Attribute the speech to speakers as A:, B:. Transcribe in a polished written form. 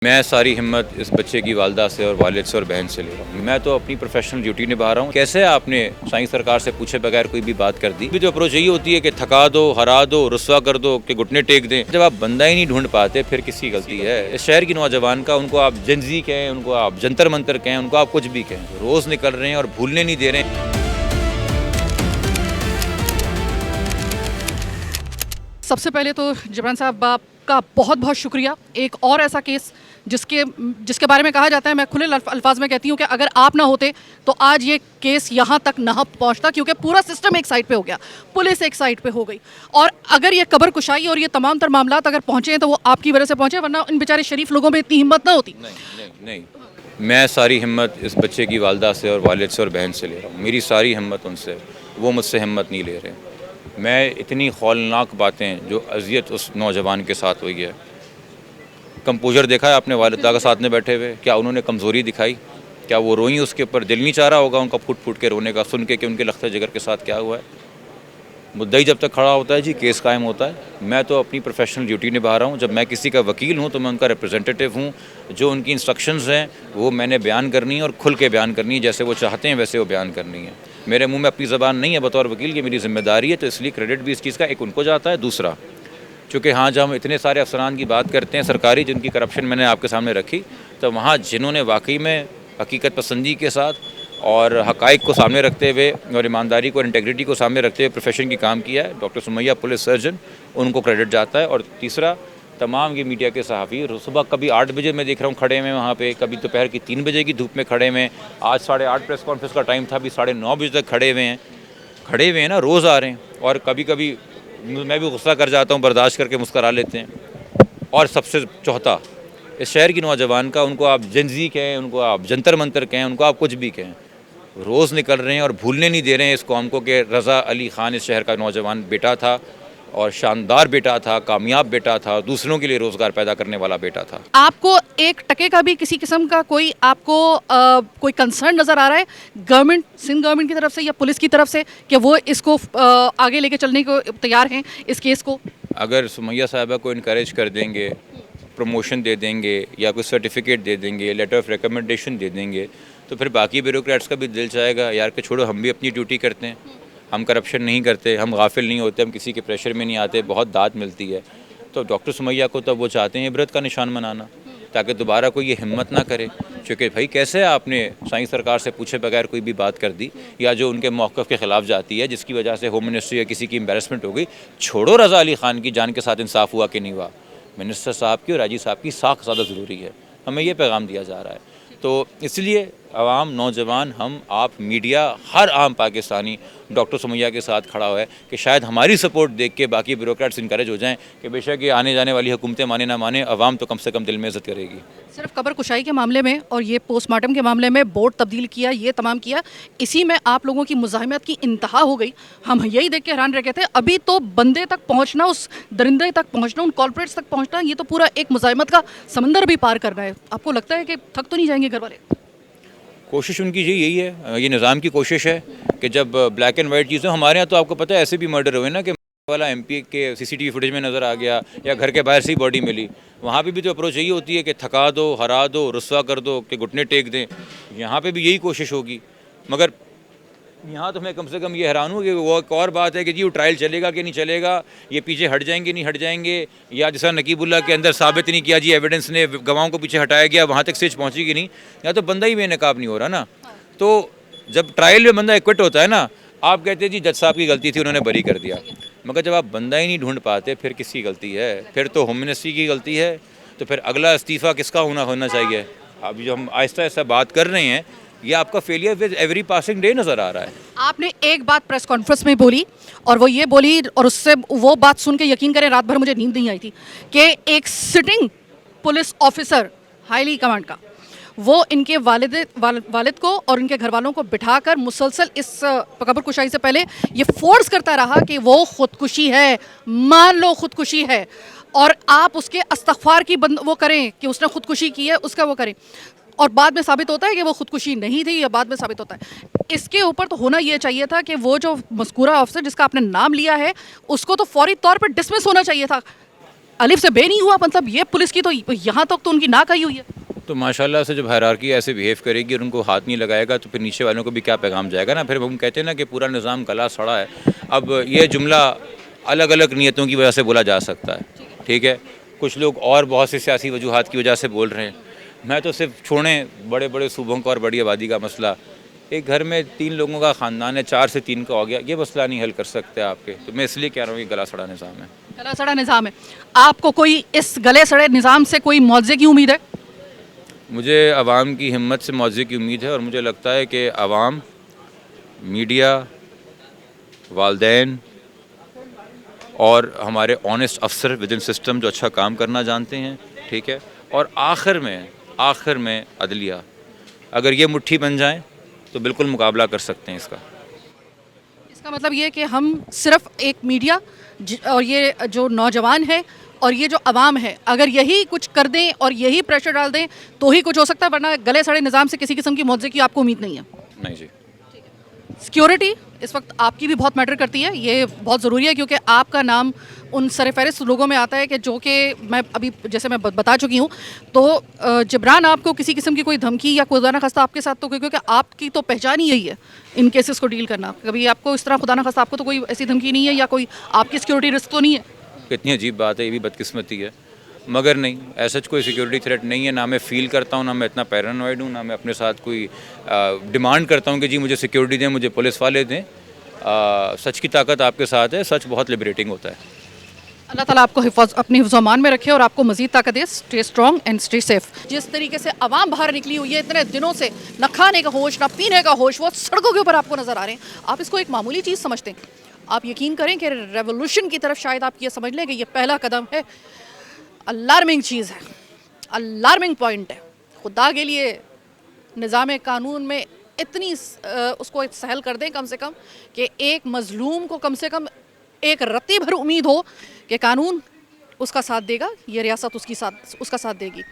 A: मैं सारी हिम्मत इस बच्चे की वालदा से और वालिद से और बहन से ले रहा हूँ। मैं तो अपनी प्रोफेशनल ड्यूटी निभा रहा हूँ। कैसे आपने साईं सरकार से पूछे बगैर कोई भी बात कर दी? भी जो अप्रोच यही होती है कि थका दो, हरा दो, रुस्वा कर दो, कि घुटने टेक दें। जब आप बंदा ही नहीं ढूंढ पाते फिर किसकी गलती है? इस शहर की नौजवान का, उनको आप जंजी कहें, उनको आप जंतर मंतर कहें, उनको आप कुछ भी कहें, रोज़ निकल रहे हैं और भूलने नहीं दे रहे हैं।
B: सबसे पहले तो जबरान साहब आपका बहुत बहुत शुक्रिया। एक और ऐसा केस जिसके बारे में कहा जाता है, मैं खुले अल्फाज में कहती हूँ कि अगर आप ना होते तो आज ये केस यहाँ तक ना पहुँचता, क्योंकि पूरा सिस्टम एक साइड पे हो गया, पुलिस एक साइड पे हो गई। और अगर ये कबर कुशाई और ये तमाम तर मामलात अगर पहुँचे हैं तो वो आपकी वजह से पहुँचे, वरना इन बेचारे शरीफ लोगों में इतनी हिम्मत ना होती।
A: नहीं, मैं सारी हिम्मत इस बच्चे की वालदा से और वालिद से और बहन से ले रहा हूँ। मेरी सारी हिम्मत उनसे, वो मुझसे हिम्मत नहीं ले रहे। मैं इतनी खौलनाक बातें जो अजियत उस नौजवान के साथ हुई है, कंपोजर देखा है आपने वालिदा के साथ में बैठे हुए? क्या उन्होंने कमज़ोरी दिखाई? क्या वो रोई? उसके ऊपर दिल नहीं चाह रहा होगा उनका फुट फुट के रोने का, सुन के कि उनके लख्ते जिगर के साथ क्या हुआ है? मुद्दई जब तक खड़ा होता है जी, केस कायम होता है। मैं तो अपनी प्रोफेशनल ड्यूटी निभा रहा हूँ। जब मैं किसी का वकील हूँ तो मैं उनका रिप्रेजेंटेटिव हूँ। जो उनकी इंस्ट्रक्शंस हैं वो मैंने बयान करनी है और खुल के बयान करनी है, जैसे वो चाहते हैं वैसे वो बयान करनी है। मेरे मुंह में अपनी ज़बान नहीं है बतौर वकील, ये मेरी जिम्मेदारी है, तो इसलिए क्रेडिट भी इस चीज़ का एक उनको जाता है। दूसरा, चूँकि हाँ, जब हम इतने सारे अफसरान की बात करते हैं सरकारी, जिनकी करप्शन मैंने आपके सामने रखी, तो वहाँ जिन्होंने वाकई में हकीकत पसंदी के साथ और हक़ाइक़ को सामने रखते हुए और ईमानदारी को और इंटेग्रिटी को सामने रखते हुए प्रोफेशन की काम किया है, डॉक्टर सुमैया पुलिस सर्जन, उनको क्रेडिट जाता है। और तीसरा, तमाम ये मीडिया के सहाफ़ी, सुबह कभी 8 बजे मैं देख रहा हूँ खड़े हुए वहाँ पे, कभी दोपहर की 3 बजे की धूप में खड़े हुए। आज 8:30 प्रेस कॉन्फ्रेंस का टाइम था, अभी 9:30 बजे तक खड़े हुए हैं ना, रोज़ आ रहे हैं। और कभी कभी मैं भी गुस्सा कर जाता हूँ, बर्दाश्त करके मुस्करा लेते हैं। और सबसे चौथा, इस शहर की नौजवान का, उनको आप जंजी कहें, उनको आप जंतर मंतर कहें, उनको आप कुछ भी कहें, रोज़ निकल रहे हैं और भूलने नहीं दे रहे हैं इस कौम को कि रज़ा अली ख़ान इस शहर का नौजवान बेटा था और शानदार बेटा था, कामयाब बेटा था, दूसरों के लिए रोज़गार पैदा करने वाला बेटा था।
B: आपको एक टके का भी किसी किस्म का कोई आपको कोई कंसर्न नज़र आ रहा है गवर्नमेंट, सिंध गवर्नमेंट की तरफ से या पुलिस की तरफ से, कि वो इसको आगे लेके चलने को तैयार हैं इस केस को?
A: अगर सुमैया साहिबा को इनकरेज कर देंगे, प्रमोशन दे देंगे या कोई सर्टिफिकेट दे देंगे, लेटर ऑफ रिकमेंडेशन दे देंगे, तो फिर बाकी ब्यूरोक्रेट्स का भी दिल चाहेगा यार कि छोड़ो, हम भी अपनी ड्यूटी करते हैं, हम करप्शन नहीं करते, हम गाफिल नहीं होते, हम किसी के प्रेशर में नहीं आते, बहुत दाद मिलती है। तो डॉक्टर सुमैया को तब वो चाहते हैं इबरत का निशान बनाना, ताकि दोबारा कोई ये हिम्मत ना करे। क्योंकि भाई कैसे आपने साईं सरकार से पूछे बगैर कोई भी बात कर दी, या जो उनके मौक़िफ़ के ख़िलाफ़ जाती है, जिसकी वजह से होम मिनिस्ट्री या किसी की एम्बेरसमेंट हो गई। छोड़ो रज़ा अली ख़ान की जान के साथ इंसाफ हुआ कि नहीं हुआ, मिनिस्टर साहब की और राजी साहब की साख ज़्यादा ज़रूरी है। हमें ये पैगाम दिया जा रहा है। तो इसलिए आवाम, नौजवान, हम, आप, मीडिया, हर आम पाकिस्तानी डॉक्टर सुमैया के साथ खड़ा हुआ है कि शायद हमारी सपोर्ट देख के बाकी ब्यूरोक्रेट्स इनकरेज हो जाएं कि बेशक ये आने जाने वाली हुकूमतें माने ना माने, आवाम तो कम से कम दिल में इज़्ज़त करेगी।
B: सिर्फ कबर कुशाई के मामले में और ये पोस्टमार्टम के मामले में बोर्ड तब्दील किया, ये तमाम किया, इसी में आप लोगों की मुज़ाहिमत की इंतहा हो गई। हम यही देख के हैरान रह गए थे। अभी तो बंदे तक पहुंचना, उस दरिंदे तक पहुंचना, उन कॉर्पोरेट्स तक पहुंचना, ये तो पूरा एक मुज़ाहिमत का समंदर भी पार करना है। आपको लगता है कि थक तो नहीं जाएंगे घर वाले?
A: कोशिश उनकी यही है, ये निज़ाम की कोशिश है कि जब ब्लैक एंड वाइट चीज़ें, हमारे यहाँ तो आपको पता है ऐसे भी मर्डर हुए ना कि वाला एमपी के सीसीटीवी फुटेज में नज़र आ गया या घर के बाहर से ही बॉडी मिली। वहाँ पे भी तो अप्रोच यही होती है कि थका दो, हरा दो, रुस्वा कर दो, कि घुटने टेक दें। यहाँ पे भी यही कोशिश होगी। मगर यहाँ तो मैं कम से कम ये हैरान हूँ कि वो एक और बात है कि जी वो ट्रायल चलेगा कि नहीं चलेगा, ये पीछे हट जाएंगे नहीं हट जाएंगे, या जैसा नकीबुल्ला के अंदर साबित नहीं किया जी, एविडेंस ने गवाहों को पीछे हटाया गया, वहाँ तक स्टेज पहुँची कि नहीं, या तो बंदा ही बेनकाब नहीं हो रहा ना। तो जब ट्रायल में बंदा एक्विट होता है ना, आप कहते हैं जी जज साहब की गलती थी, उन्होंने बरी कर दिया। मगर जब आप बंदा ही नहीं ढूंढ पाते फिर किसकी गलती है? फिर तो होम मिनिस्ट्री की गलती है। तो फिर अगला इस्तीफ़ा किसका होना चाहिए? अब जो हम आहिस्ता आहिस्ता बात कर रहे हैं, ये आपका failure with every passing day नज़र आ रहा है।
B: आपने एक बात प्रेस कॉन्फ्रेंस में बोली, और वो ये बोली, और उससे वो बात सुन के यकीन करें रात भर मुझे नींद नहीं आई थी, कि एक sitting police officer highly command का, वो इनके वालिद को और इनके घर वालों को बिठाकर मुसलसल इस कबर कुशाई से पहले ये फोर्स करता रहा कि वो खुदकुशी है, मान लो खुदकुशी है, और आप उसके इस्तग़फ़ार की वो करें कि उसने खुदकुशी की है, उसका वो करें। और बाद में साबित होता है कि वो खुदकुशी नहीं थी, या बाद में साबित होता है। इसके ऊपर तो होना ये चाहिए था कि वो जो मज़कूरा ऑफिसर जिसका आपने नाम लिया है, उसको तो फौरी तौर पर डिसमिस होना चाहिए था। अलिफ से बे नहीं हुआ, मतलब ये पुलिस की तो यहाँ तक तो उनकी नाक आई हुई है।
A: तो माशाल्लाह से जब हायरार्की ऐसे बिहेव करेगी और उनको हाथ नहीं लगाएगा तो फिर नीचे वालों को भी क्या पैगाम जाएगा ना। फिर हम कहते हैं ना कि पूरा निज़ाम गला सड़ा है। अब ये जुमला अलग अलग नीयतों की वजह से बोला जा सकता है, ठीक है। कुछ लोग और बहुत सी सियासी वजूहात की वजह से बोल रहे हैं। मैं तो सिर्फ छोड़ें बड़े बड़े सूबों का और बड़ी आबादी का मसला, एक घर में 3 लोगों का ख़ानदान है, 4 से 3 का हो गया, ये मसला नहीं हल कर सकते आपके। तो मैं इसलिए कह रहा हूँ कि गला सड़ा निज़ाम है।
B: गला सड़ा निज़ाम है। आपको कोई इस गले सड़े निज़ाम से कोई मुआवजे की उम्मीद है?
A: मुझे आवाम की हिम्मत से मुआवजे की उम्मीद है और मुझे लगता है कि आवाम, मीडिया, वालदैन और हमारे ऑनेस्ट अफसर विद इन सिस्टम जो अच्छा काम करना जानते हैं, ठीक है, और आखिर में अदलिया, अगर ये मुट्ठी बन जाएं तो बिल्कुल मुकाबला कर सकते हैं इसका।
B: इसका मतलब ये है कि हम सिर्फ एक मीडिया और ये जो नौजवान है और ये जो अवाम है, अगर यही कुछ कर दें और यही प्रेशर डाल दें तो ही कुछ हो सकता है, वरना गले सड़े निज़ाम से किसी किस्म की मुआवजे की आपको उम्मीद नहीं है?
A: नहीं जी।
B: सिक्योरिटी इस वक्त आपकी भी बहुत मैटर करती है, ये बहुत ज़रूरी है क्योंकि आपका नाम उन सरफहरिस्त लोगों में आता है कि जो कि मैं अभी जैसे मैं बता चुकी हूँ। तो जबरान आपको किसी किस्म की कोई धमकी या खुदा न खास्ता आपके साथ, तो क्योंकि आपकी तो पहचान ही यही है इन केसेस को डील करना, कभी आपको इस तरह खुदा न खास्ता आपको तो कोई ऐसी धमकी नहीं है या कोई आपकी सिक्योरिटी रिस्क तो नहीं है?
A: कितनी अजीब बात है, ये भी बदकिस्मती है। मगर नहीं, ऐसा कोई सिक्योरिटी थ्रेट नहीं है। ना मैं फ़ील करता हूँ, ना मैं इतना पैरानॉइड हूँ, ना मैं अपने साथ कोई डिमांड करता हूँ कि जी मुझे सिक्योरिटी दें, मुझे पुलिस वाले दें। सच की ताकत आपके साथ है, सच बहुत लिबरेटिंग होता है।
B: अल्लाह ताला आपको अपने हिफ्ज़-ओ-अमान में रखे और आपको मज़ीद ताकत दे। Stay strong and stay safe. जिस तरीके से आवाम बाहर निकली हुई है इतने दिनों से, न खाने का होश, न पीने का होश, वो सड़कों के ऊपर आपको नज़र आ रहे हैं। आप इसको एक मामूली चीज़ समझते हैं, आप यकीन करें कि रेवोल्यूशन की तरफ शायद आप ये समझ लें कि ये पहला कदम है। अलार्मिंग चीज़ है, अलार्मिंग पॉइंट है। खुदा के लिए निज़ाम कानून में इतनी उसको सहल कर दें कम से कम कि एक मज़लूम को कम से कम एक रत्ती भर उम्मीद हो कि कानून उसका साथ देगा, ये रियासत उसका साथ देगी।